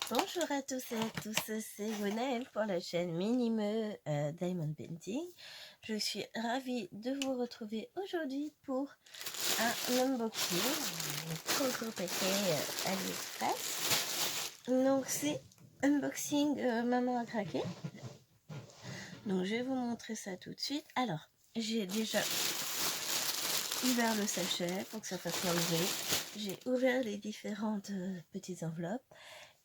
Bonjour à tous et à tous, c'est Gwenaëlle pour la chaîne Minime Diamond Painting. Je suis ravie de vous retrouver aujourd'hui pour un unboxing, un gros paquet AliExpress. Donc c'est unboxing maman a craqué. Donc je vais vous montrer ça tout de suite. Alors j'ai déjà ouvert le sachet pour que ça fasse l'enlever. J'ai ouvert les différentes petites enveloppes.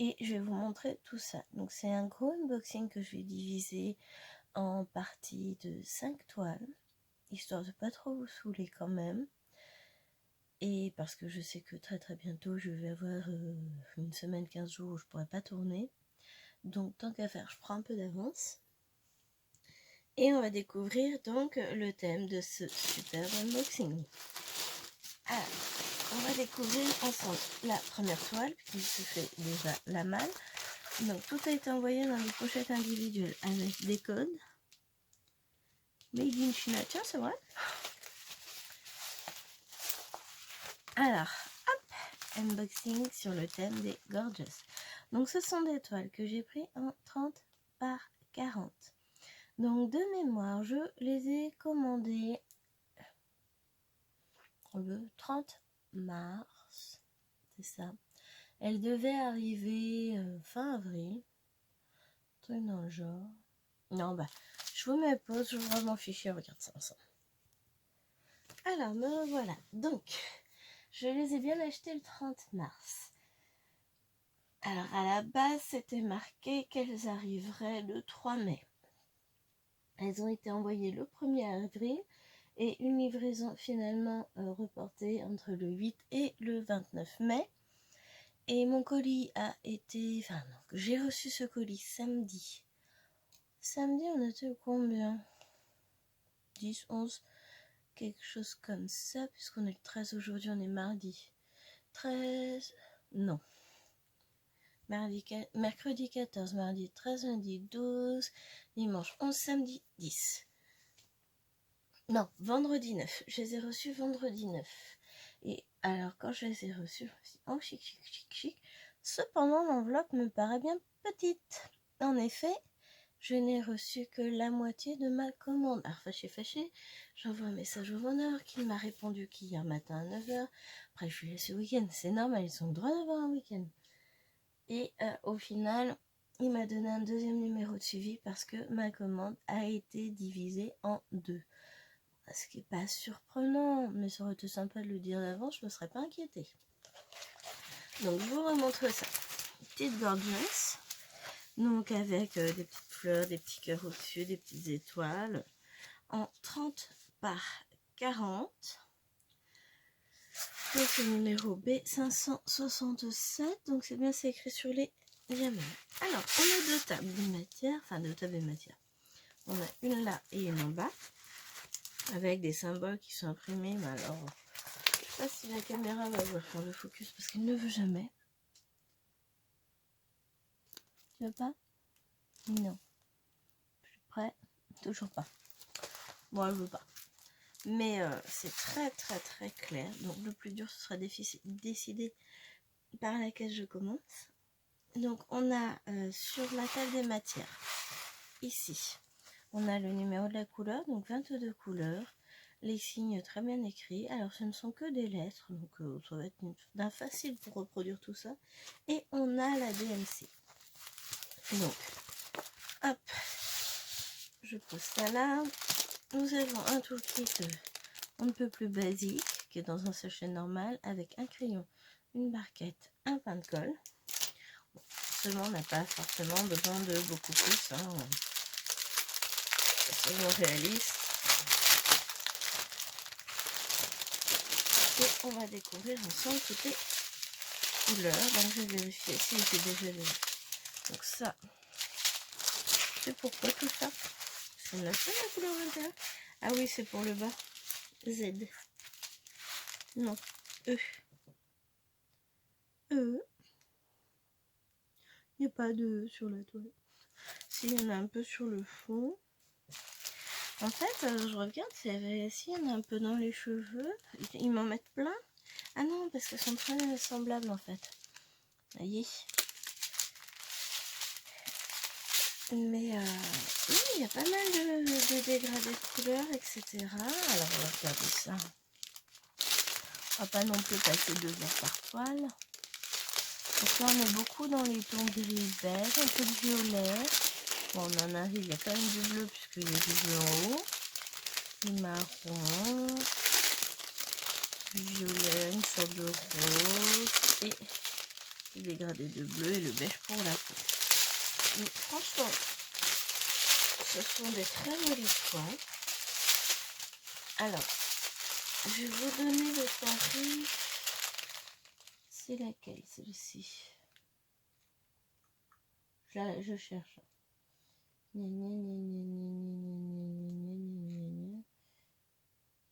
Et je vais vous montrer tout ça. Donc c'est un gros unboxing que je vais diviser en parties de 5 toiles, histoire de pas trop vous saouler quand même. Et parce que je sais que très bientôt je vais avoir une semaine, 15 jours où je pourrai pas tourner. Donc tant qu'à faire, je prends un peu d'avance. Et on va découvrir donc le thème de ce super unboxing. Alors, on va découvrir ensemble la première toile, qui se fait déjà la malle. Donc tout a été envoyé dans des pochettes individuelles avec des codes. Made in China, tiens c'est vrai. Alors, hop, unboxing sur le thème des Gorgeous. Donc ce sont des toiles que j'ai pris en 30 par 40. Donc de mémoire, je les ai commandées le 30 mars, c'est ça. Elles devaient arriver fin avril, truc dans le genre. Non bah, je vous mets pause, je vous m'en fichier, on regarde ça ensemble. Alors me voilà, donc je les ai bien achetées le 30 mars. Alors à la base c'était marqué qu'elles arriveraient le 3 mai. Elles ont été envoyées le 1er avril et une livraison finalement reportée entre le 8 et le 29 mai. Et mon colis a été... Enfin non, j'ai reçu ce colis samedi. Samedi on était combien? 10, 11, quelque chose comme ça, puisqu'on est le 13 aujourd'hui, on est mardi. 13... Non. Mercredi 14, mardi 13, lundi 12, dimanche 11, samedi 10. Non, vendredi 9. Je les ai reçus vendredi 9. Et alors, quand je les ai reçus, je me suis dit, oh, chic. Cependant, l'enveloppe me paraît bien petite. En effet, je n'ai reçu que la moitié de ma commande. Alors, fâché, j'envoie un message au vendeur qui m'a répondu qu'hier matin à 9h. Après, je lui laisse le week-end. C'est normal, ils ont le droit d'avoir un week-end. Et au final, il m'a donné un deuxième numéro de suivi parce que ma commande a été divisée en 2. Ce qui n'est pas surprenant, mais ça aurait été sympa de le dire d'avance, je ne me serais pas inquiétée. Donc je vous remontre ça. Petite Gorgeous. Donc avec des petites fleurs, des petits cœurs au-dessus, des petites étoiles. En 30 par 40. Donc le numéro B567. Donc c'est bien, c'est écrit sur les diamants. Alors, on a deux tables de matière. Enfin, deux tables de matière. On a une là et une en bas. Avec des symboles qui sont imprimés. Mais alors, je ne sais pas si la caméra va vouloir faire le focus parce qu'elle ne veut jamais. Tu veux pas? Non. Plus près? Toujours pas. Bon, elle veut pas. Mais c'est très clair. Donc le plus dur, ce sera décider par laquelle je commence. Donc on a sur la table des matières, ici, on a le numéro de la couleur, donc 22 couleurs, les signes très bien écrits. Alors ce ne sont que des lettres, donc ça va être d'un facile pour reproduire tout ça. Et on a la DMC. Donc, hop, je pose ça là. Nous avons un toolkit on ne peut plus basique, qui est dans un sachet normal, avec un crayon, une barquette, un pain de colle. Bon, seulement, on n'a pas forcément besoin de beaucoup plus. Hein. Soyons réalistes. Et on va découvrir ensemble toutes les couleurs. Donc, je vais vérifier si j'ai déjà vu. Donc ça, c'est pourquoi tout ça? C'est la couleur intérieure. Ah oui, c'est pour le bas. Z. Non, E. E. Il n'y a pas de E sur la toile. Si, il y en a un peu sur le fond. En fait, je regarde s'il y en a un peu dans les cheveux. Ils m'en mettent plein. Ah non, parce qu'elles sont très semblables en fait. Voyez. Mais oui, il y a pas mal de dégradés de couleurs, etc. Alors on va regarder ça. On va pas non plus passer 2 heures par toile. Donc là on est beaucoup dans les tons gris beige, un peu de violet. Bon, on en arrive, il y a quand même du bleu puisqu'il y a du bleu en haut. Du marron, du violet, une sorte de rose et du dégradé de bleu et le beige pour la peau. Mais franchement, ce sont des très jolies toiles. Alors, je vais vous donner le tarif. C'est laquelle, celle-ci? Je cherche.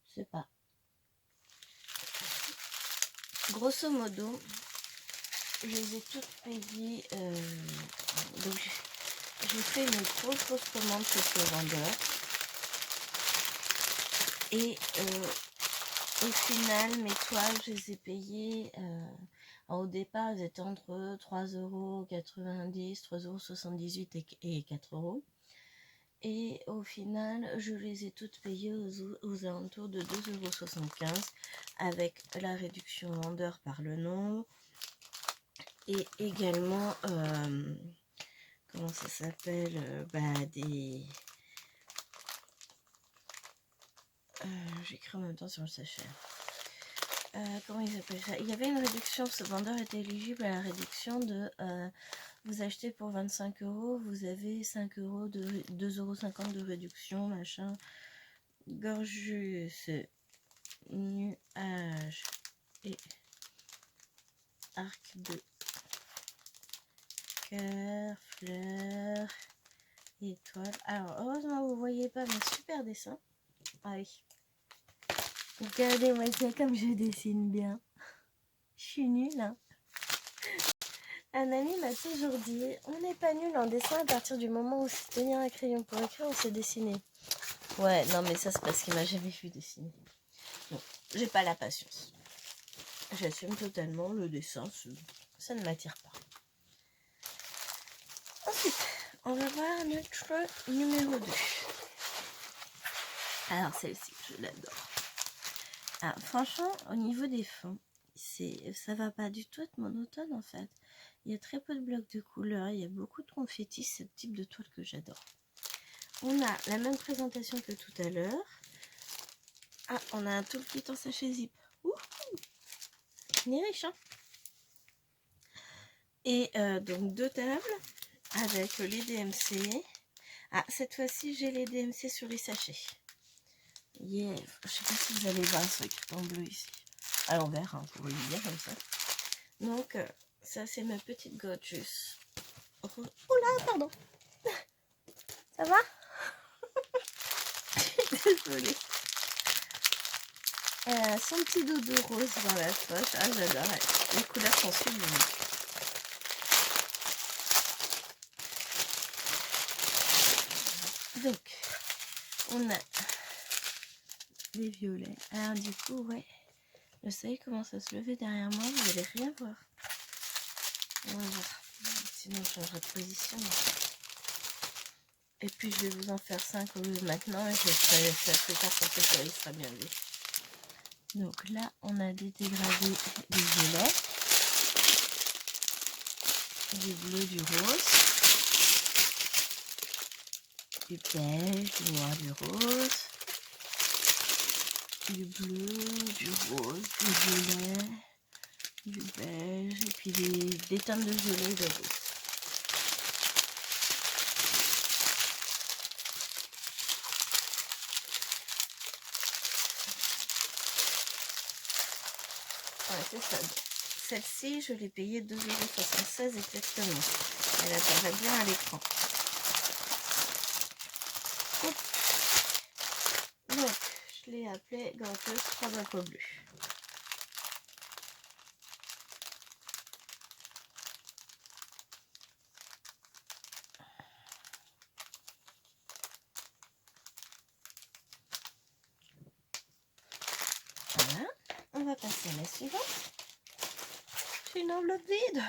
Je sais pas. Grosso modo, je les ai toutes payées. Donc, j'ai fait une grosse commande chez ce vendeur. Et au final, mes toiles, je les ai payées. Au départ, elles étaient entre 3,90 €, 3,78 € et 4 €. Et au final, je les ai toutes payées aux alentours de 2,75 € avec la réduction vendeur par le nombre. Et également, comment ça s'appelle, des... j'écris en même temps sur le sachet. Comment ils appellent ça? Il y avait une réduction, ce vendeur était éligible à la réduction de vous achetez pour 25 €, vous avez 5 €, 2,50 € de réduction, machin. Gorgeous, nuage et arc de cœur, fleurs, étoiles. Alors, heureusement, vous voyez pas, mais super dessin. Ah oui. Regardez-moi ça comme je dessine bien. Je suis nulle, hein. Un ami m'a toujours dit, on n'est pas nul en dessin à partir du moment où c'est tenir un crayon pour écrire, on sait dessiner. Ouais, non mais ça c'est parce qu'il m'a jamais vu dessiner. Non, j'ai pas la patience. J'assume totalement le dessin, ça ne m'attire pas. Ensuite, on va voir notre numéro 2. Alors celle-ci, je l'adore. Ah, franchement, au niveau des fonds, ça va pas du tout être monotone en fait. Il y a très peu de blocs de couleurs, il y a beaucoup de confettis, c'est le type de toile que j'adore. On a la même présentation que tout à l'heure. Ah, on a un toolkit en sachet zip. Ouh, on est riche, hein. Et donc 2 tables avec les DMC. Ah, cette fois-ci, j'ai les DMC sur les sachets. Yeah. Je sais pas si vous allez voir ce écrit en bleu ici. À l'envers, hein, vous voyez bien comme ça. Donc, ça c'est ma petite Gorgeous. Oh là, pardon. Ça va? Désolée. Son petit doudou rose dans la poche. Ah, j'adore. Les couleurs sont sublimes. Donc, on a des violets. Alors, du coup, ouais. Le soleil commence à se lever derrière moi. Vous n'allez rien voir. On va voir. Sinon, je changerai de position. Et puis, je vais vous en faire 5 au lieu de maintenant. Et je ferai ça plus tard quand le soleil sera bien levé. Donc là, on a des dégradés du violet, du bleu, du rose, du beige, du noir, du rose, du bleu, du rose, du violet, du beige, et puis des teintes de violet et de rose. Ouais, c'est ça. Celle-ci, je l'ai payée 2,76 € exactement. Elle apparaît bien à l'écran. Donc, je l'ai appelée Gorgeous 3 aqua bleu. Voilà. On va passer à la suivante. J'ai une enveloppe vide.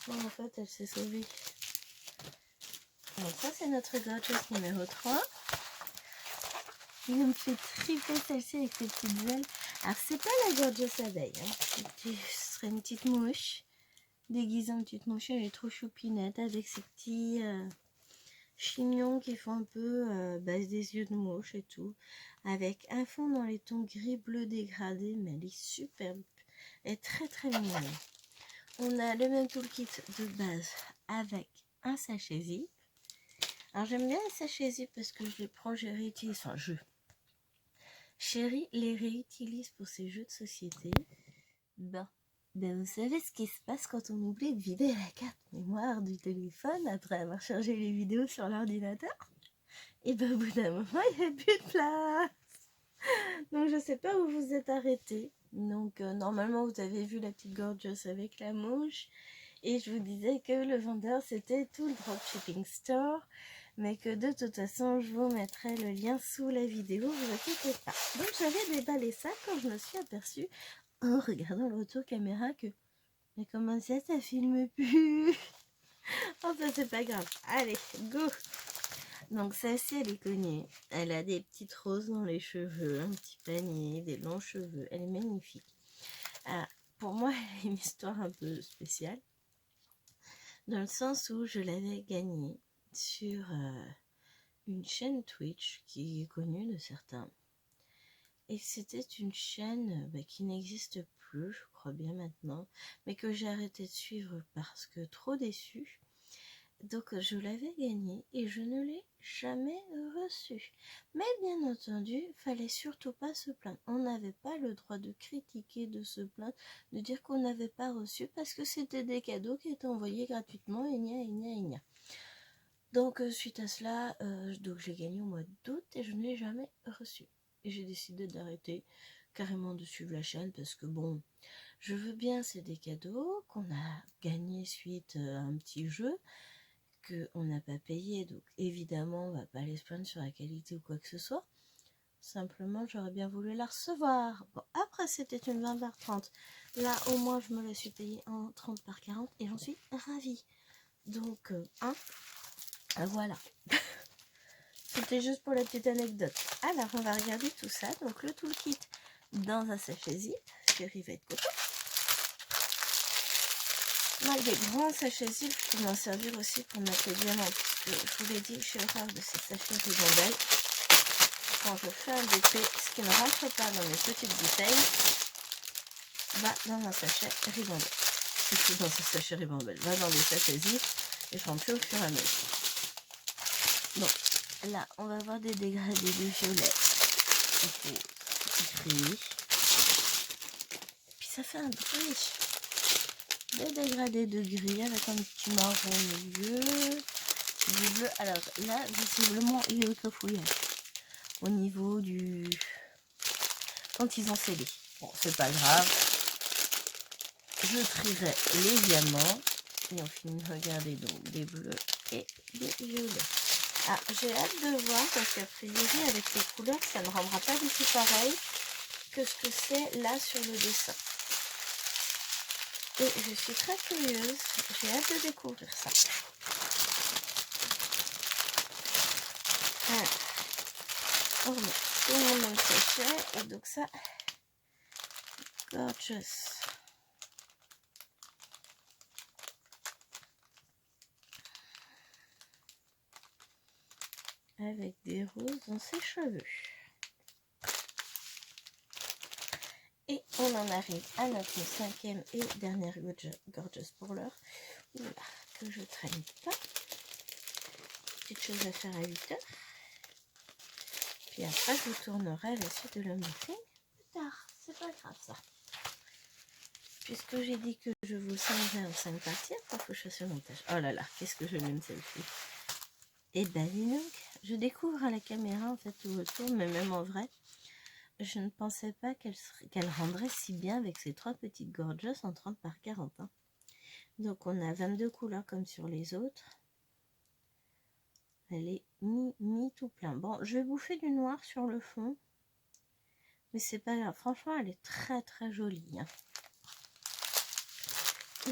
Bon, en fait, elle s'est sauvée. Donc ça c'est notre gorgeous numéro 3. Il me fait triper celle-ci avec ses petites ailes. Alors c'est pas la gorgeous abeille, hein. Ce serait une petite mouche déguisée en petite mouche. Elle est trop choupinette avec ses petits chignons qui font un peu base des yeux de mouche et tout. Avec un fond dans les tons gris bleu dégradé, mais elle est superbe. Elle est très très mignonne. On a le même toolkit de base avec un sachet zip. Alors j'aime bien les sachets zip parce que je les prends, je les réutilise. Enfin, Chérie les réutilise pour ses jeux de société. Ben, vous savez ce qui se passe quand on oublie de vider la carte mémoire du téléphone après avoir chargé les vidéos sur l'ordinateur? Et ben au bout d'un moment, il n'y a plus de place. Donc je sais pas où vous êtes arrêté. Donc normalement vous avez vu la petite gorgeous avec la mouche. Et je vous disais que le vendeur c'était tout le dropshipping store. Mais que de toute façon je vous mettrai le lien sous la vidéo, vous inquiétez pas. Donc j'avais déballé ça quand je me suis aperçue en regardant le retour caméra que mais comment ça filme plus? Enfin c'est pas grave. Allez, go! Donc celle-ci elle est connue. Elle a des petites roses dans les cheveux, un petit panier, des longs cheveux. Elle est magnifique. Alors, pour moi elle a une histoire un peu spéciale. Dans le sens où je l'avais gagnée sur une chaîne Twitch qui est connue de certains. Et c'était une chaîne qui n'existe plus, je crois bien maintenant, mais que j'ai arrêté de suivre parce que trop déçue. Donc je l'avais gagnée et je ne l'ai jamais reçue. Mais bien entendu, fallait surtout pas se plaindre. On n'avait pas le droit de critiquer, de se plaindre, de dire qu'on n'avait pas reçu parce que c'était des cadeaux qui étaient envoyés gratuitement et gna. Donc suite à cela, donc j'ai gagné au mois d'août et je ne l'ai jamais reçu. Et j'ai décidé d'arrêter carrément de suivre la chaîne parce que bon, je veux bien, c'est des cadeaux qu'on a gagnés suite à un petit jeu qu'on n'a pas payé. Donc évidemment, on va pas aller se plaindre sur la qualité ou quoi que ce soit. Simplement, j'aurais bien voulu la recevoir. Bon, après, c'était une 20 par 30. Là, au moins, je me la suis payée en 30 par 40 et j'en suis ravie. Donc, voilà. C'était juste pour la petite anecdote. Alors, on va regarder tout ça. Donc, le toolkit dans un sachet zip sur rivette coton. Moi, des grands sachets zip, je peux m'en servir aussi pour mettre les diamants. Parce que je vous l'ai dit, je suis horreur de ces sachets ribambelles. Quand je fais un DP, ce qui ne rentre pas dans mes petites bouteilles va dans un sachet ribambelle. Dans un sachet ribambelle, va dans des sachets zip et je rentre plus au fur et à mesure. Donc, là, on va avoir des dégradés de violet, gris. Puis ça fait un bruit. Des dégradés de gris avec un petit marron au milieu. Du bleu. Alors là, visiblement, il est au cafouillage. Au niveau du... Quand ils ont scellé. Bon, c'est pas grave. Je trierai les diamants. Et on finit de regarder donc des bleus et des violets. Ah, j'ai hâte de voir parce qu'a priori, avec les couleurs, ça ne rendra pas du tout pareil que ce que c'est là sur le dessin. Et je suis très curieuse. J'ai hâte de découvrir ça. Alors, on remet tout le monde dans le sachet. Et donc ça, gorgeous. Avec des roses dans ses cheveux. Et on en arrive à notre cinquième et dernière gorgeous pour l'heure. Oula, que je traîne pas. Petite chose à faire à 8 heures. Puis après, je vous tournerai la suite de l'unboxing plus tard. C'est pas grave ça. Puisque j'ai dit que je vous scinderai en 5 parties, après faut chasser le montage. Oh là là, qu'est-ce que je l'aime celle-ci. Et ben dis donc, je découvre à la caméra en fait tout retour, mais même en vrai, je ne pensais pas qu'elle rendrait si bien avec ces 3 petites gorgeous en 30 par 40. Hein. Donc on a 22 couleurs comme sur les autres. Elle est mi tout plein. Bon, je vais bouffer du noir sur le fond. Mais c'est pas grave. Franchement, elle est très très jolie. Hein.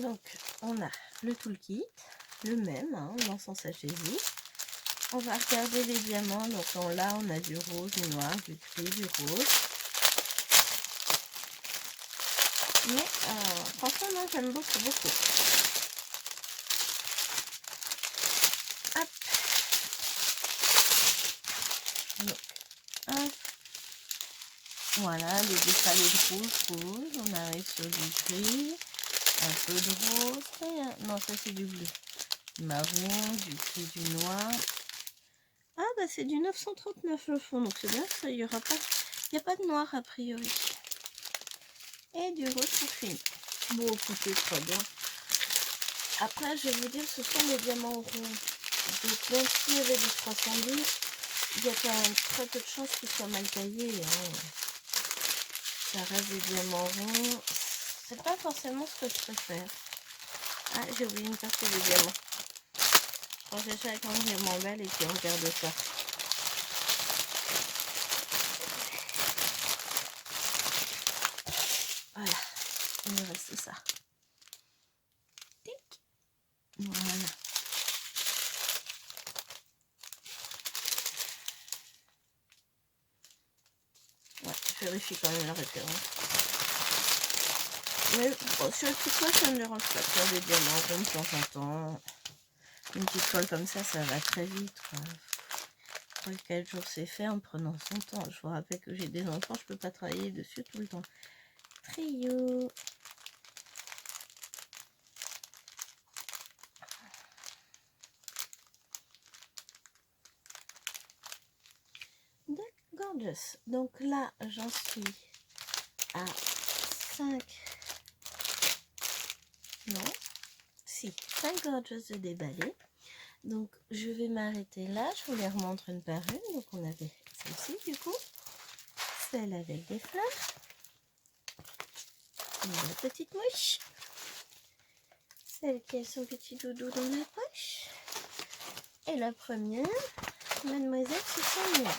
Donc, on a le toolkit, le même, hein, dans son sachet zip. on va regarder les diamants. Donc là, on a du rose, du noir, du gris, du rose. Mais franchement, moi, j'aime beaucoup, beaucoup. Hop. Donc, hop. Voilà, des défalés de rouge. On arrive sur du gris, un peu de rose. Et, non, ça c'est du bleu. Marron, du gris, du noir. Ah bah c'est du 939 le fond, donc c'est bien, ça il y aura pas, il n'y a pas de noir a priori. Et du rose pour finir. Bon écoutez, très bien. Après je vais vous dire, ce sont des diamants ronds. Donc même s'il y avait du 310, il y a quand même très peu de chances qu'ils soient mal taillés. Hein. Ça reste des diamants ronds. C'est pas forcément ce que je préfère. Ah, j'ai oublié une partie des diamants. Je crois que c'est ça quand je m'emballe et puis on regarde ça. Voilà, il me reste ça. Tic. Voilà. Ouais, je vérifie quand même la référence. Mais bon, sur le petit poids, ça ne me dérange pas de faire des diamants ronds de temps en temps. Une petite toile comme ça va très vite. Quoi. 3-4 jours c'est fait en prenant son temps. Je vous rappelle que j'ai des enfants, je peux pas travailler dessus tout le temps. Trio. Gorgeous. Donc là, j'en suis à 5. Non. Si, 5 gorgeous de déballer. Donc je vais m'arrêter là. Je vous les remontre une par une. Donc on avait celle-ci du coup. Celle avec des fleurs. Une petite mouche. Celle qui a son petit doudou dans la poche. Et la première, Mademoiselle sous son nuage.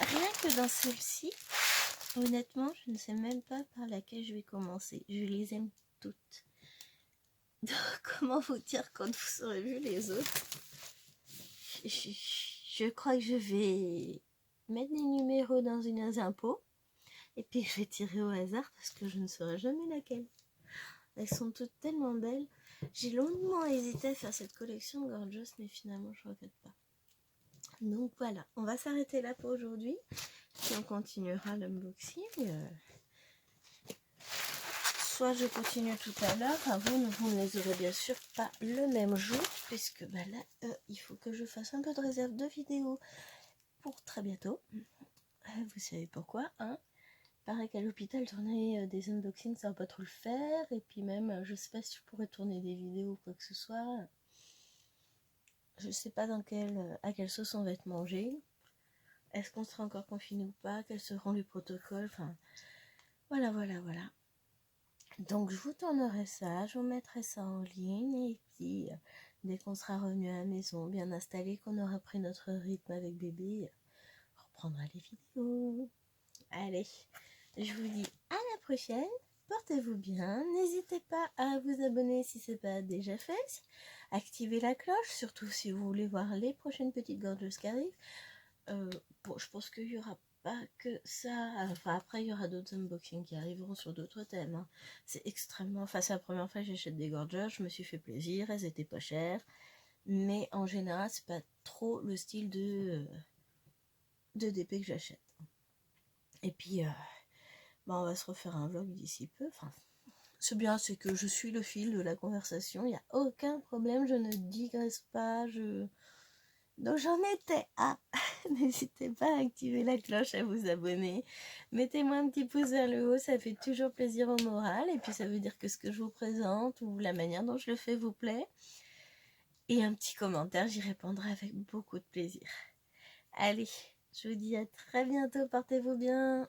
Rien que dans celle-ci, honnêtement, je ne sais même pas par laquelle je vais commencer. Je les aime toutes. Donc, comment vous dire quand vous aurez vu les autres? Je crois que je vais mettre les numéros dans une impôt. Et puis je vais tirer au hasard parce que je ne saurai jamais laquelle. Elles sont toutes tellement belles. J'ai longuement hésité à faire cette collection de Gorgeous, mais finalement je ne regrette pas. Donc voilà, on va s'arrêter là pour aujourd'hui. Puis on continuera l'unboxing. Soit je continue tout à l'heure. Enfin, vous ne les aurez bien sûr pas le même jour. Puisque bah là, il faut que je fasse un peu de réserve de vidéos pour très bientôt. Vous savez pourquoi, hein? Pareil qu'à l'hôpital, tourner des unboxings, ça va pas trop le faire. Et puis même, je sais pas si je pourrais tourner des vidéos ou quoi que ce soit. Je sais pas à quelle sauce on va être mangé. Est-ce qu'on sera encore confiné ou pas? Quels seront les protocoles? Enfin, voilà. Donc, je vous tournerai ça, je vous mettrai ça en ligne. Et puis, dès qu'on sera revenu à la maison, bien installé, qu'on aura pris notre rythme avec bébé, on reprendra les vidéos. Allez, je vous dis à la prochaine. Portez-vous bien. N'hésitez pas à vous abonner si ce n'est pas déjà fait. Activez la cloche, surtout si vous voulez voir les prochaines petites gorgeous qui arrivent. Bon, je pense qu'il n'y aura pas que ça. Enfin, après, il y aura d'autres unboxings qui arriveront sur d'autres thèmes. Hein. C'est extrêmement... Enfin, c'est la première fois que j'achète des gorgeous. Je me suis fait plaisir. Elles étaient pas chères. Mais en général, c'est pas trop le style de DP que j'achète. Et puis, bah, on va se refaire un vlog d'ici peu. Enfin, c'est bien, c'est que je suis le fil de la conversation. Il n'y a aucun problème. Je ne digresse pas. Donc j'en étais à. N'hésitez pas à activer la cloche, à vous abonner. Mettez-moi un petit pouce vers le haut, ça fait toujours plaisir au moral. Et puis ça veut dire que ce que je vous présente ou la manière dont je le fais vous plaît. Et un petit commentaire, j'y répondrai avec beaucoup de plaisir. Allez, je vous dis à très bientôt, portez-vous bien.